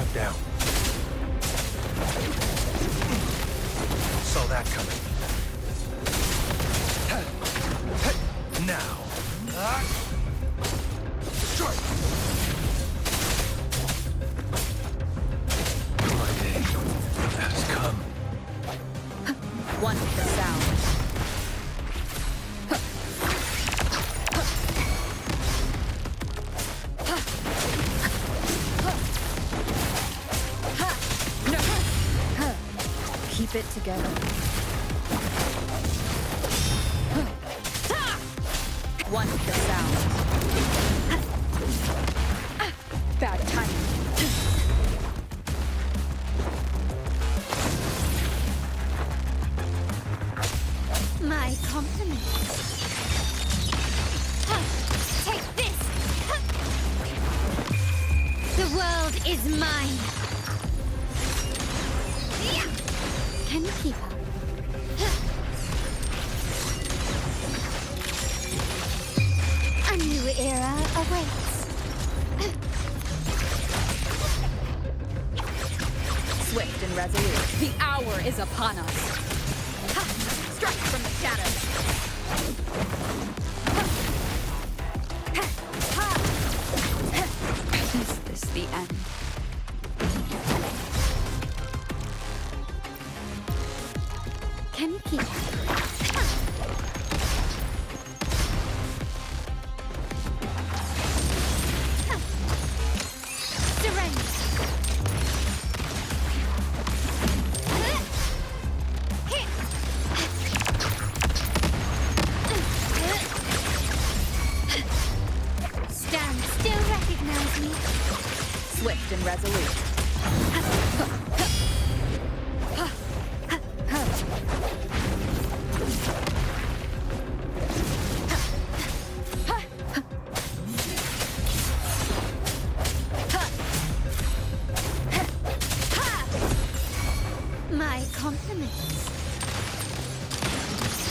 Stand down. Saw that coming. Now. Strike! My day has come. One with the sound. Keep it together. One with the sound. Bad timing. My compliments. Take this! The world is mine! Can you keep up? A new era awaits. Swift and resolute. The hour is upon us. Ha! Strike from the shadows. Is this the end? Can you keep up? Surrender. Stand still, recognize me. Swift and resolute. My compliments.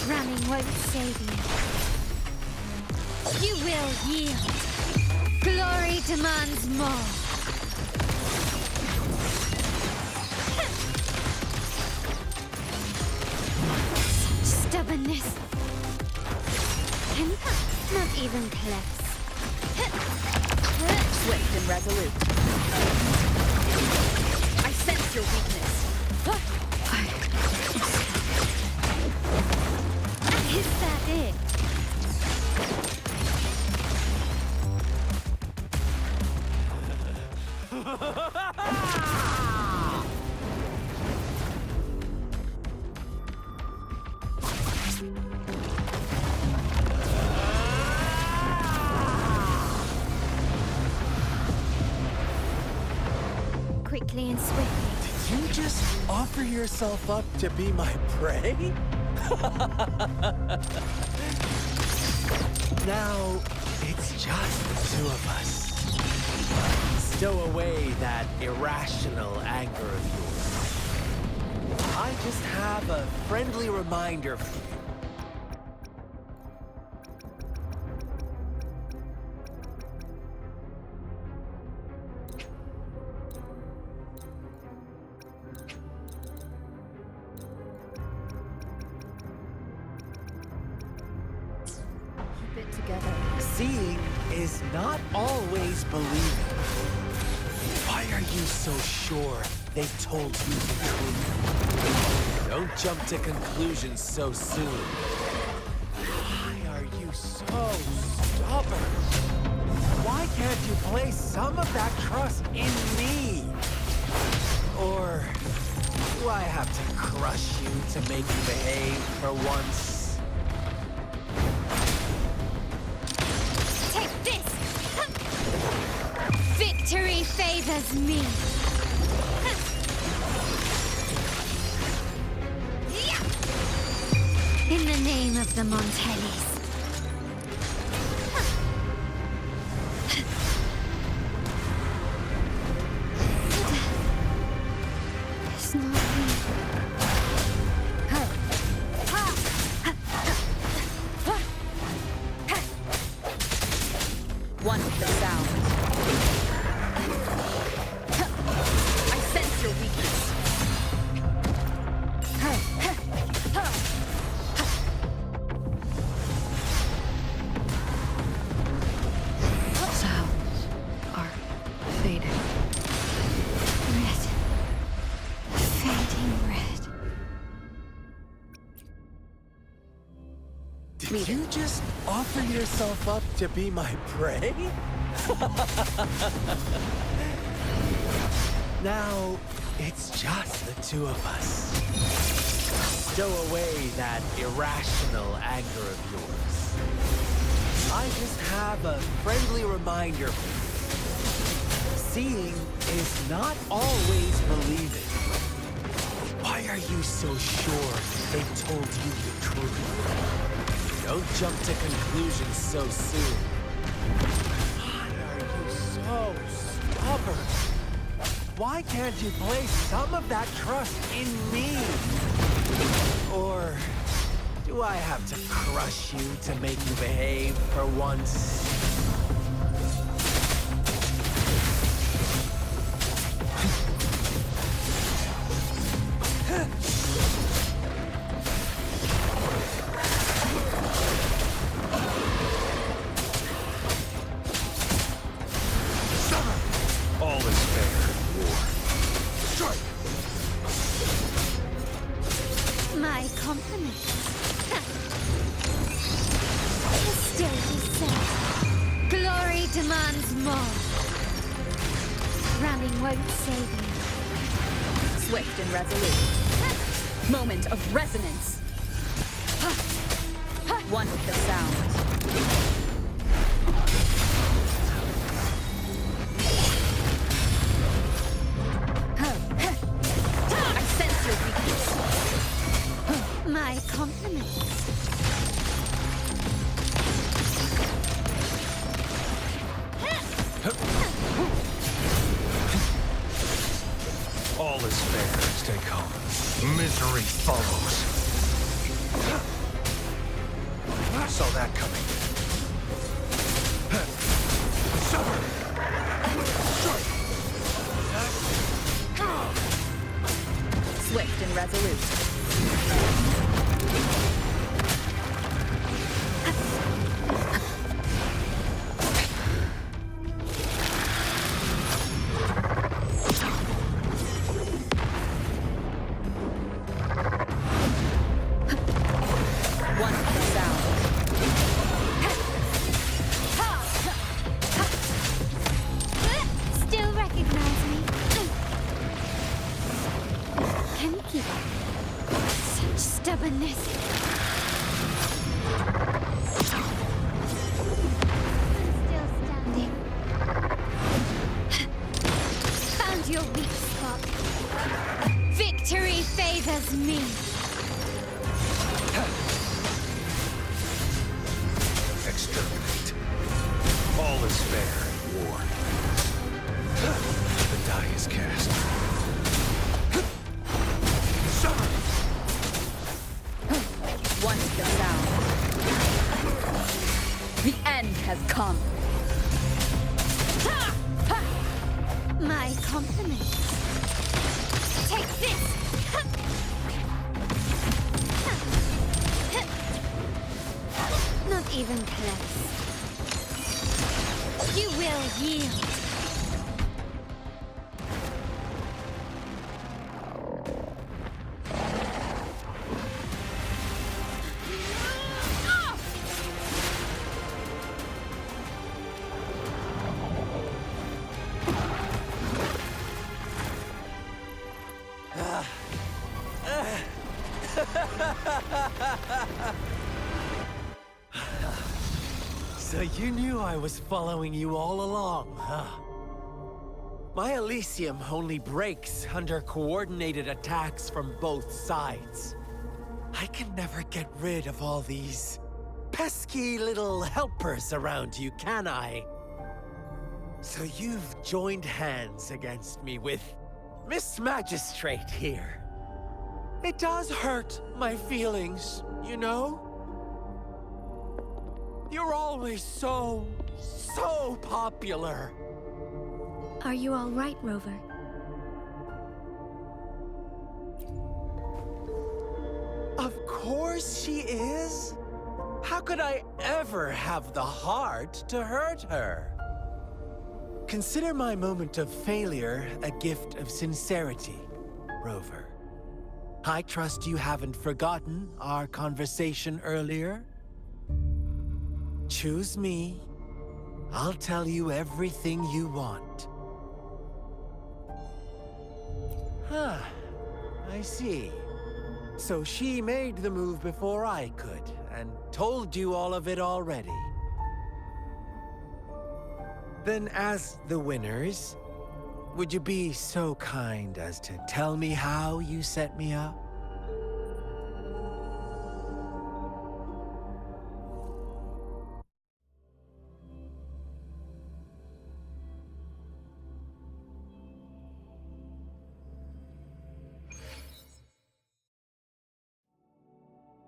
Running won't save you. You will yield. Glory demands more. Such stubbornness. Can you not even close? Swift and resolute. I sense your weakness. Is that it? Quickly and swiftly. Did you just offer yourself up to be my prey? Now, it's just the two of us. Stow away that irrational anger of yours. I just have a friendly reminder for you. Keep it together. Seeing is not always believing. Why are you so sure they told you the truth? Don't jump to conclusions so soon. Why are you so stubborn? Why can't you place some of that trust in me? Or do I have to crush you to make you behave for once? Take this! Victory favors me. In the name of the Montellis. It's not me. One with the sound. Leader. You just offer yourself up to be my prey? Now, it's just the two of us. Stow away that irrational anger of yours. I just have a friendly reminder for you. Seeing is not always believing. Why are you so sure they told you the truth? Don't jump to conclusions so soon. Why are you so stubborn? Why can't you place some of that trust in me? Or do I have to crush you to make you behave for once? All is fair in war. Strike! My compliments. Still he said, glory demands more. Running won't save you. Swift and resolute. Moment of resonance. One with the sound. I sense your weakness. My compliments. All is fair. Stay calm. Misery follows. Saw that coming. Summer! Strike! Swift and resolute. One with the sound. Still recognize me? Can you keep up? Such stubbornness. I'm still standing. Found your weak spot. Victory favors me. Exterminate. All is fair in war. The die is cast. Summer! One with the sound. The end has come. My compliments. Take this! Not even close. You will yield. So you knew I was following you all along, huh? My Elysium only breaks under coordinated attacks from both sides. I can never get rid of all these pesky little helpers around you, can I? So you've joined hands against me with Miss Magistrate here. It does hurt my feelings, you know? You're always so popular. Are you all right, Rover? Of course she is. How could I ever have the heart to hurt her? Consider my moment of failure a gift of sincerity, Rover. I trust you haven't forgotten our conversation earlier. Choose me. I'll tell you everything you want. Huh. I see. So she made the move before I could, and told you all of it already. Then as the winners, would you be so kind as to tell me how you set me up?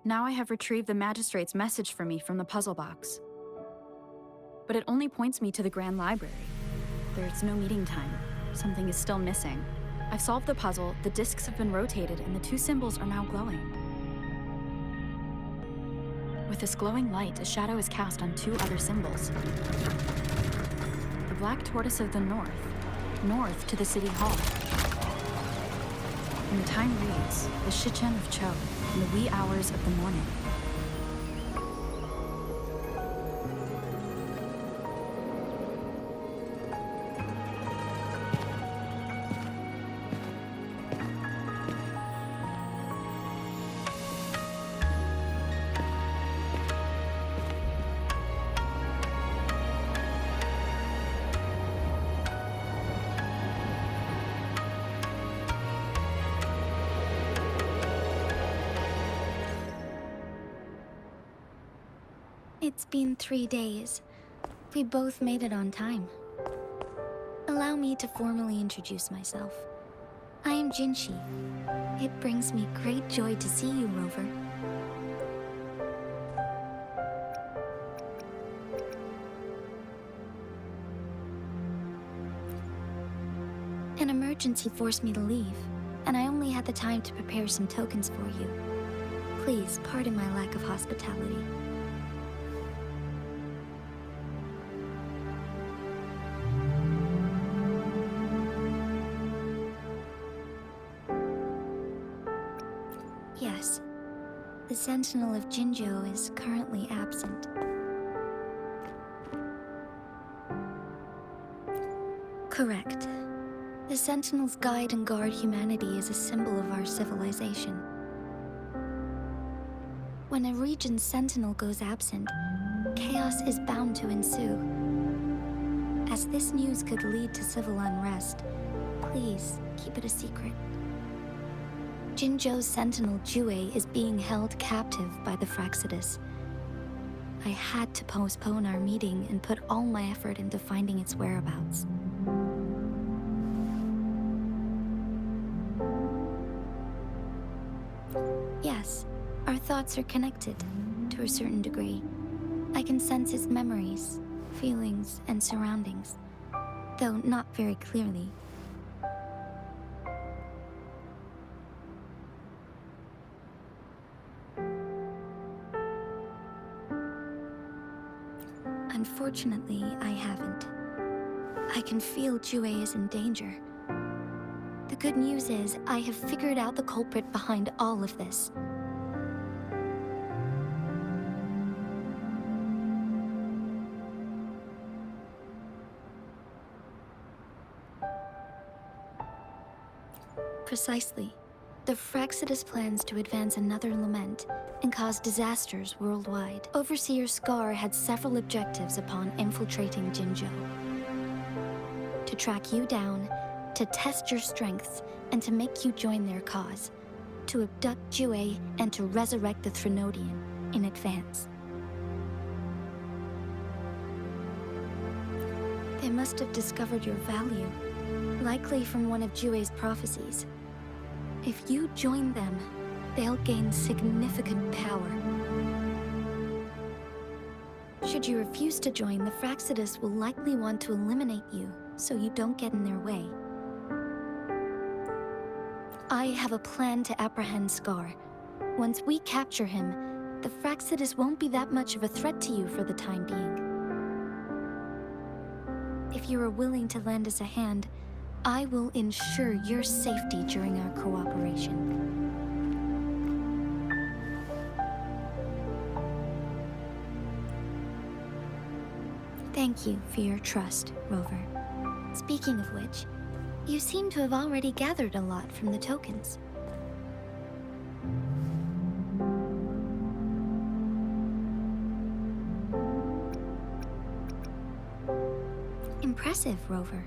Now I have retrieved the magistrate's message for me from the puzzle box. But it only points me to the Grand Library. There's no meeting time. Something is still missing. I've solved the puzzle, the discs have been rotated, and the two symbols are now glowing. With this glowing light, a shadow is cast on two other symbols. The black tortoise of the north to the city hall. And the time reads, the Shichen of Cho, in the wee hours of the morning. It's been 3 days. We both made it on time. Allow me to formally introduce myself. I am Jinshi. It brings me great joy to see you, Rover. An emergency forced me to leave, and I only had the time to prepare some tokens for you. Please pardon my lack of hospitality. Yes, the Sentinel of Jinzhou is currently absent. Correct. The Sentinels guide and guard humanity as a symbol of our civilization. When a region's Sentinel goes absent, chaos is bound to ensue. As this news could lead to civil unrest, please keep it a secret. Jinzhou's Sentinel Jue is being held captive by the Fraxidus. I had to postpone our meeting and put all my effort into finding its whereabouts. Yes, our thoughts are connected, to a certain degree. I can sense its memories, feelings, and surroundings, though not very clearly. Unfortunately, I haven't. I can feel Jue is in danger. The good news is, I have figured out the culprit behind all of this. Precisely. The Fraxidus plans to advance another lament and cause disasters worldwide. Overseer Scar had several objectives upon infiltrating Jinzhou. To track you down, to test your strengths, and to make you join their cause. To abduct Jue and to resurrect the Threnodian in advance. They must have discovered your value, likely from one of Jue's prophecies. If you join them, they'll gain significant power. Should you refuse to join, the Fraxidus will likely want to eliminate you, so you don't get in their way. I have a plan to apprehend Scar. Once we capture him, the Fraxidus won't be that much of a threat to you for the time being. If you are willing to lend us a hand, I will ensure your safety during our cooperation. Thank you for your trust, Rover. Speaking of which, you seem to have already gathered a lot from the tokens. Impressive, Rover.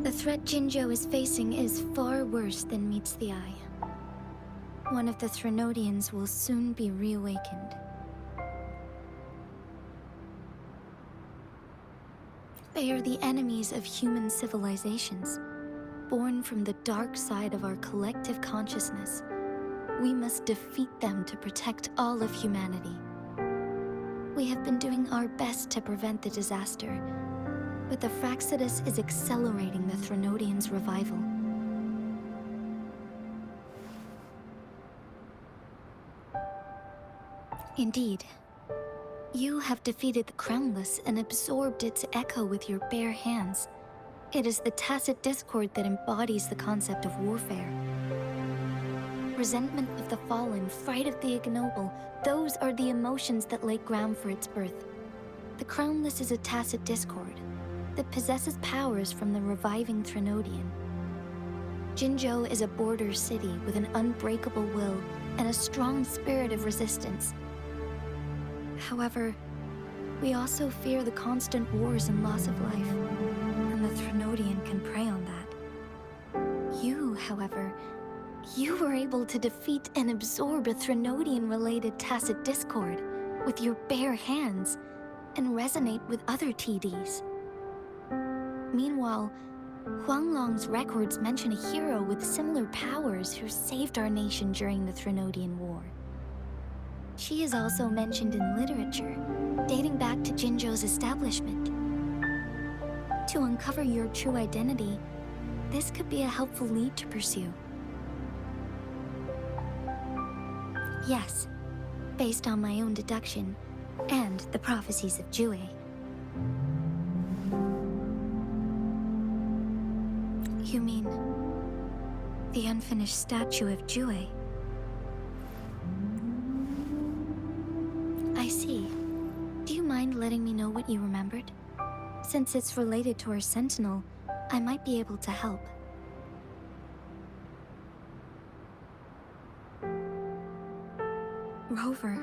The threat Jinzhou is facing is far worse than meets the eye. One of the Threnodians will soon be reawakened. They are the enemies of human civilizations, born from the dark side of our collective consciousness. We must defeat them to protect all of humanity. We have been doing our best to prevent the disaster, but the Fractsidus is accelerating the Threnodians' revival. Indeed. You have defeated the Crownless and absorbed its echo with your bare hands. It is the tacit discord that embodies the concept of warfare. Resentment of the fallen, fright of the ignoble, those are the emotions that lay ground for its birth. The Crownless is a tacit discord that possesses powers from the reviving Threnodian. Jinzhou is a border city with an unbreakable will and a strong spirit of resistance. However, we also fear the constant wars and loss of life, and the Threnodian can prey on that. You, however, you were able to defeat and absorb a Threnodian-related tacit discord with your bare hands and resonate with other TDs. Meanwhile, Huanglong's records mention a hero with similar powers who saved our nation during the Threnodian War. She is also mentioned in literature, dating back to Jinzhou's establishment. To uncover your true identity, this could be a helpful lead to pursue. Yes, based on my own deduction, and the prophecies of Jue. You mean the unfinished statue of Jue? I see. Do you mind letting me know what you remembered? Since it's related to our sentinel, I might be able to help. Rover,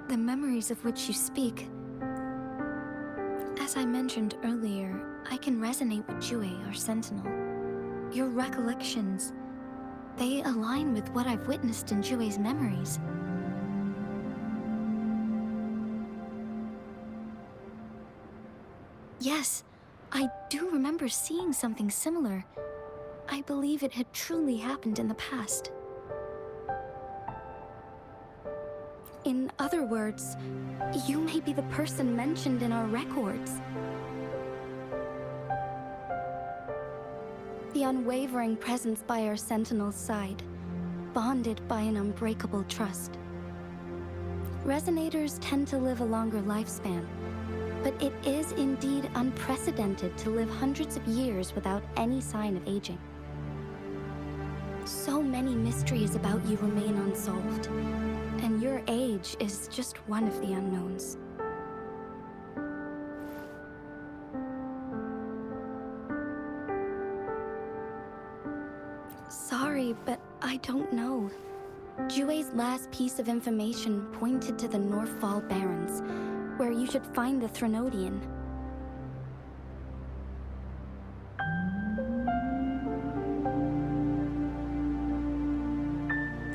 the memories of which you speak. As I mentioned earlier, I can resonate with Jue, our sentinel. Your recollections, they align with what I've witnessed in Jue's memories. Yes, I do remember seeing something similar. I believe it had truly happened in the past. In other words, you may be the person mentioned in our records. The unwavering presence by our sentinel's side, bonded by an unbreakable trust. Resonators tend to live a longer lifespan, but it is indeed unprecedented to live hundreds of years without any sign of aging. So many mysteries about you remain unsolved, and your age is just one of the unknowns. Sorry, but I don't know. Jue's last piece of information pointed to the Northfall Barrens, where you should find the Threnodian.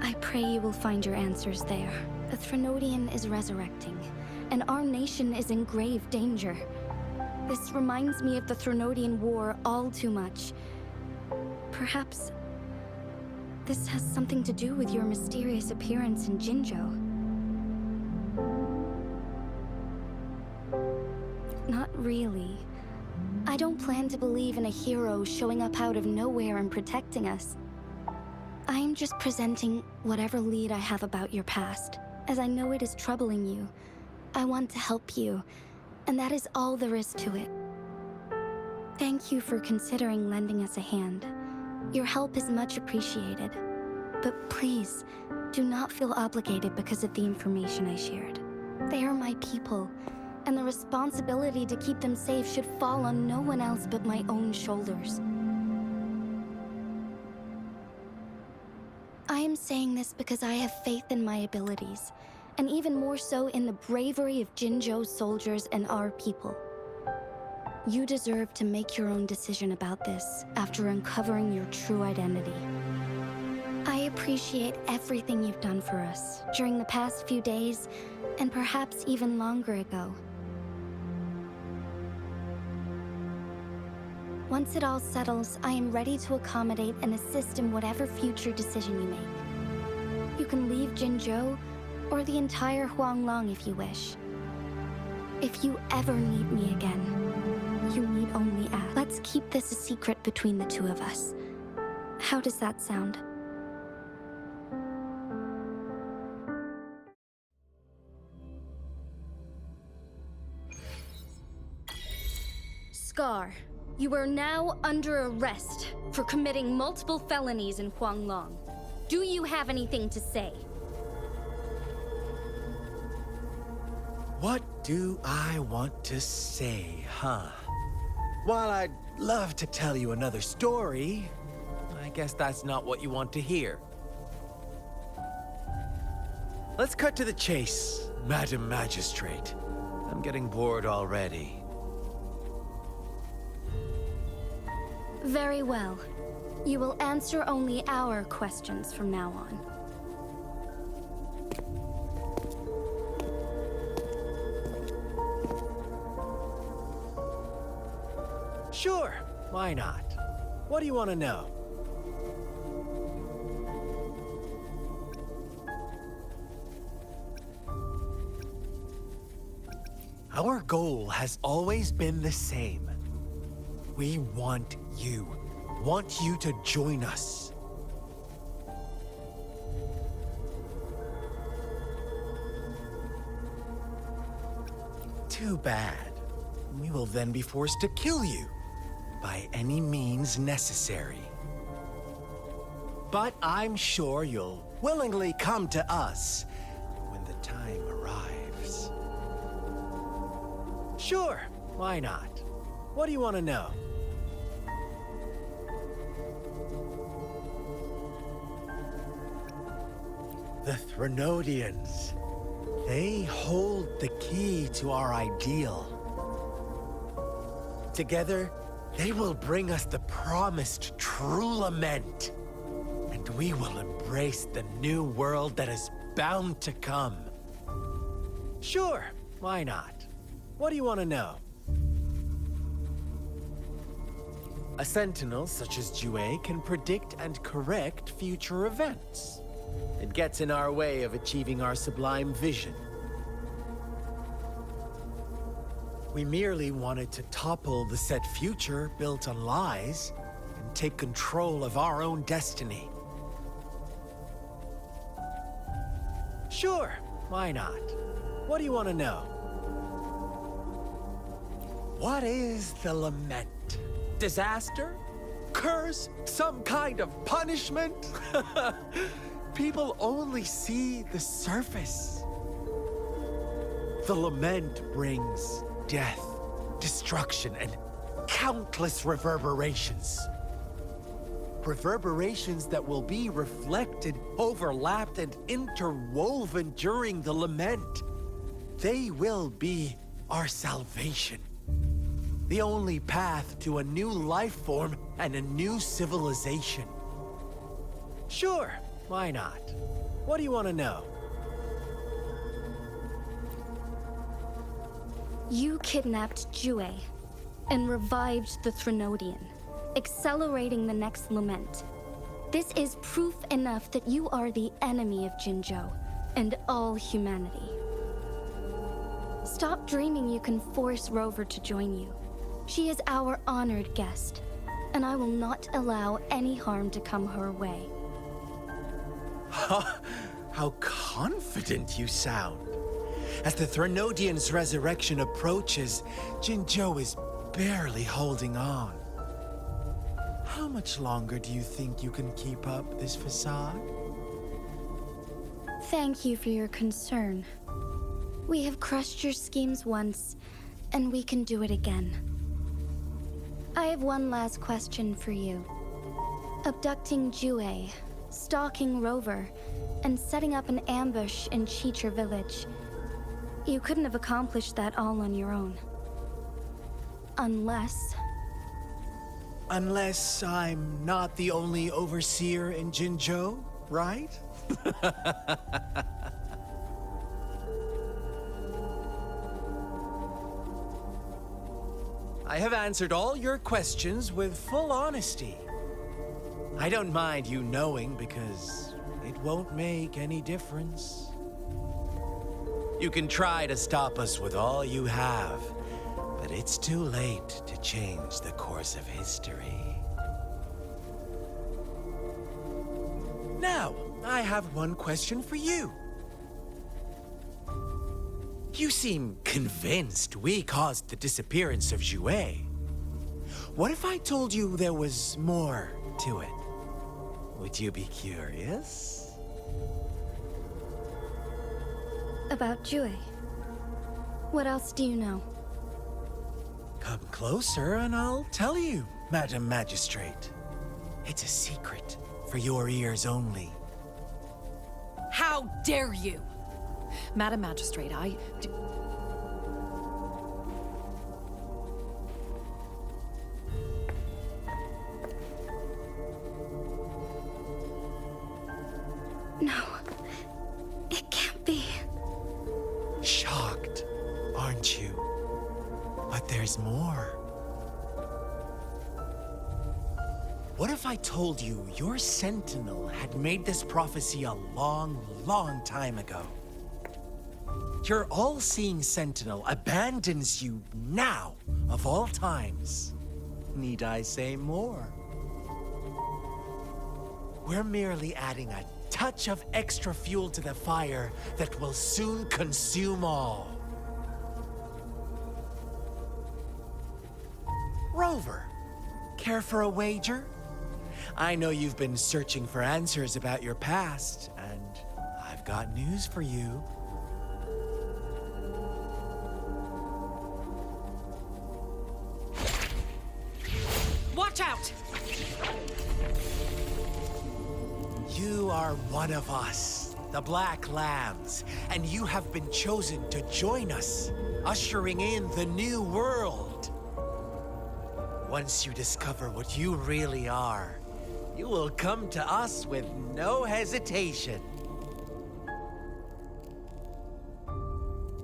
I pray you will find your answers there. The Threnodian is resurrecting, and our nation is in grave danger. This reminds me of the Threnodian War all too much. Perhaps this has something to do with your mysterious appearance in Jinzhou. Not really. I don't plan to believe in a hero showing up out of nowhere and protecting us. I am just presenting whatever lead I have about your past, as I know it is troubling you. I want to help you, and that is all there is to it. Thank you for considering lending us a hand. Your help is much appreciated. But please, do not feel obligated because of the information I shared. They are my people, and the responsibility to keep them safe should fall on no one else but my own shoulders. I am saying this because I have faith in my abilities, and even more so in the bravery of Jinzhou's soldiers and our people. You deserve to make your own decision about this after uncovering your true identity. I appreciate everything you've done for us during the past few days, and perhaps even longer ago. Once it all settles, I am ready to accommodate and assist in whatever future decision you make. You can leave Jinzhou, or the entire Huanglong if you wish. If you ever need me again, you need only ask. Let's keep this a secret between the two of us. How does that sound? Scar, you are now under arrest for committing multiple felonies in Huanglong. Do you have anything to say? What do I want to say, huh? While I'd love to tell you another story, I guess that's not what you want to hear. Let's cut to the chase, Madam Magistrate. I'm getting bored already. Very well. You will answer only our questions from now on. Sure, why not? What do you want to know? Our goal has always been the same. We want you to join us. Too bad. We will then be forced to kill you by any means necessary. But I'm sure you'll willingly come to us when the time arrives. Sure, why not? What do you want to know? The Threnodians. They hold the key to our ideal. Together, they will bring us the promised true lament. And we will embrace the new world that is bound to come. Sure, why not? What do you want to know? A sentinel such as Jue can predict and correct future events. It gets in our way of achieving our sublime vision. We merely wanted to topple the set future built on lies and take control of our own destiny. Sure, why not? What do you want to know? What is the lament? Disaster? Curse? Some kind of punishment? People only see the surface. The lament brings death, destruction, and countless reverberations. Reverberations that will be reflected, overlapped, and interwoven during the lament. They will be our salvation. The only path to a new life form and a new civilization. Sure, why not? What do you want to know? You kidnapped Jue and revived the Threnodian, accelerating the next lament. This is proof enough that you are the enemy of Jinzhou and all humanity. Stop dreaming you can force Rover to join you. She is our honored guest, and I will not allow any harm to come her way. How confident you sound. As the Threnodian's resurrection approaches, Jinzhou is barely holding on. How much longer do you think you can keep up this facade? Thank you for your concern. We have crushed your schemes once, and we can do it again. I have one last question for you. Abducting Jue, stalking Rover, and setting up an ambush in Cheecher Village. You couldn't have accomplished that all on your own. Unless I'm not the only overseer in Jinzhou, right? I have answered all your questions with full honesty. I don't mind you knowing because it won't make any difference. You can try to stop us with all you have, but it's too late to change the course of history. Now, I have one question for you. You seem convinced we caused the disappearance of Jue. What if I told you there was more to it? Would you be curious? about Jue. What else do you know? Come closer and I'll tell you, Madam Magistrate. It's a secret for your ears only. How dare you! Madam Magistrate, No, it can't be. Shocked, aren't you? But there's more. What if I told you your sentinel had made this prophecy a long, long time ago? Your all-seeing sentinel abandons you now, of all times. Need I say more? We're merely adding a touch of extra fuel to the fire that will soon consume all. Rover, care for a wager? I know you've been searching for answers about your past, and I've got news for you. watch out! You are one of us, the Black Lambs, and you have been chosen to join us, ushering in the new world. Once you discover what you really are, you will come to us with no hesitation.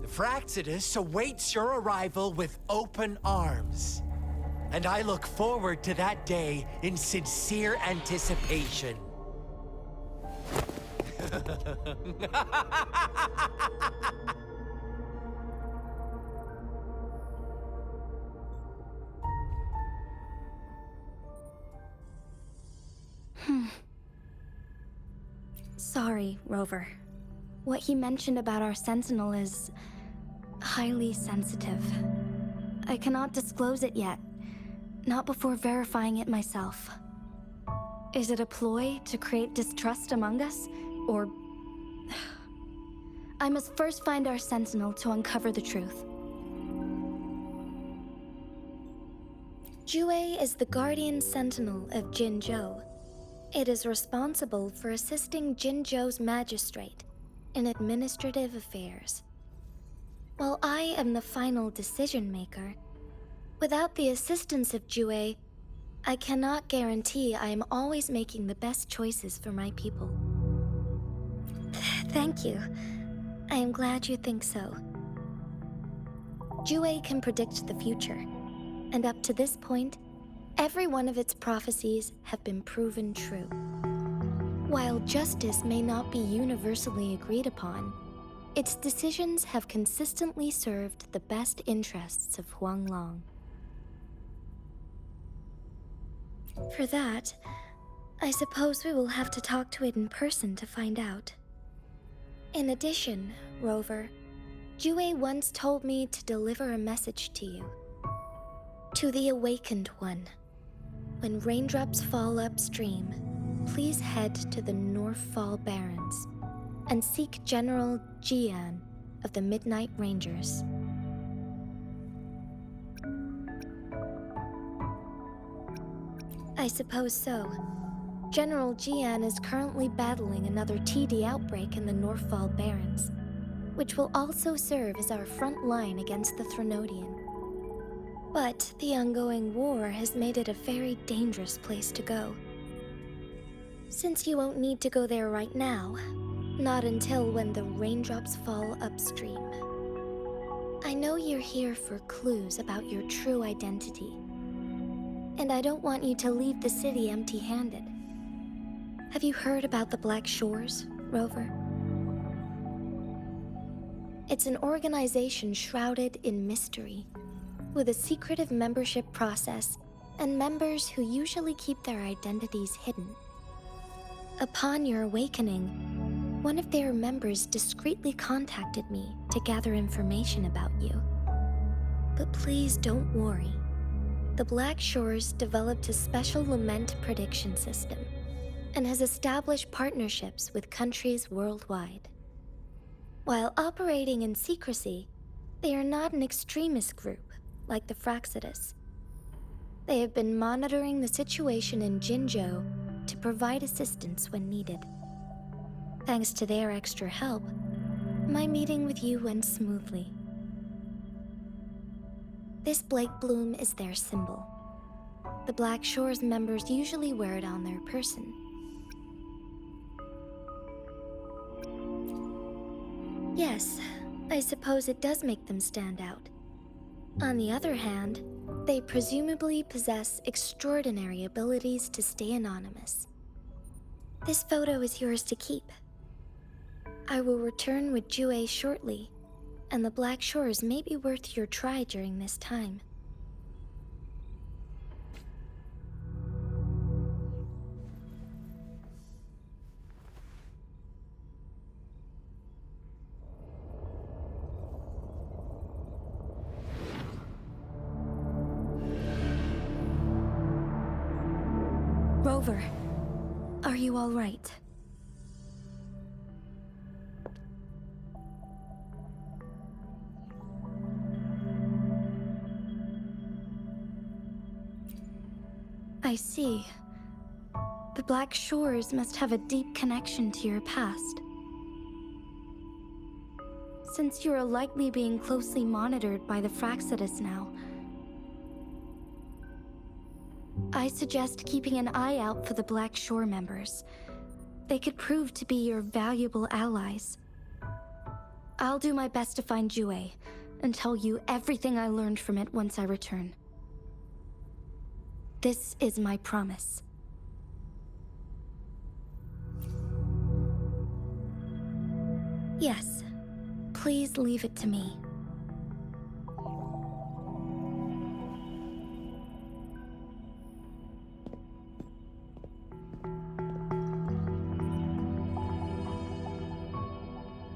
The Fraxidus awaits your arrival with open arms, and I look forward to that day in sincere anticipation. Sorry, Rover. What he mentioned about our sentinel is highly sensitive. I cannot disclose it yet, not before verifying it myself. Is it a ploy to create distrust among us, or... I must first find our sentinel to uncover the truth. Jue is the guardian sentinel of Jinzhou. It is responsible for assisting Jinzhou's magistrate in administrative affairs. While I am the final decision maker, without the assistance of Jue, I cannot guarantee I am always making the best choices for my people. Thank you. I am glad you think so. Jue can predict the future, and up to this point, every one of its prophecies have been proven true. While justice may not be universally agreed upon, its decisions have consistently served the best interests of Huanglong. For that, I suppose we will have to talk to it in person to find out. In addition, Rover, Jue once told me to deliver a message to you. To the Awakened One. When raindrops fall upstream, please head to the Northfall Barrens and seek General Jian of the Midnight Rangers. I suppose so. General Jian is currently battling another TD outbreak in the Northfall Barrens, which will also serve as our front line against the Threnodian. But the ongoing war has made it a very dangerous place to go. Since you won't need to go there right now, not until when the raindrops fall upstream. I know you're here for clues about your true identity, and I don't want you to leave the city empty-handed. Have you heard about the Black Shores, Rover? It's an organization shrouded in mystery, with a secretive membership process and members who usually keep their identities hidden. Upon your awakening, one of their members discreetly contacted me to gather information about you. But please don't worry. The Black Shores developed a special lament prediction system and has established partnerships with countries worldwide. While operating in secrecy, they are not an extremist group like the Fraxidus. They have been monitoring the situation in Jinzhou to provide assistance when needed. Thanks to their extra help, my meeting with you went smoothly. This Blake Bloom is their symbol. The Black Shores members usually wear it on their person. Yes, I suppose it does make them stand out. On the other hand, they presumably possess extraordinary abilities to stay anonymous. This photo is yours to keep. I will return with Jue shortly, and the Black Shores may be worth your try during this time. Rover, are you all right? I see. The Black Shores must have a deep connection to your past. Since you are likely being closely monitored by the Fraxidus now, I suggest keeping an eye out for the Black Shore members. They could prove to be your valuable allies. I'll do my best to find Jue and tell you everything I learned from it once I return. This is my promise. Yes, please leave it to me.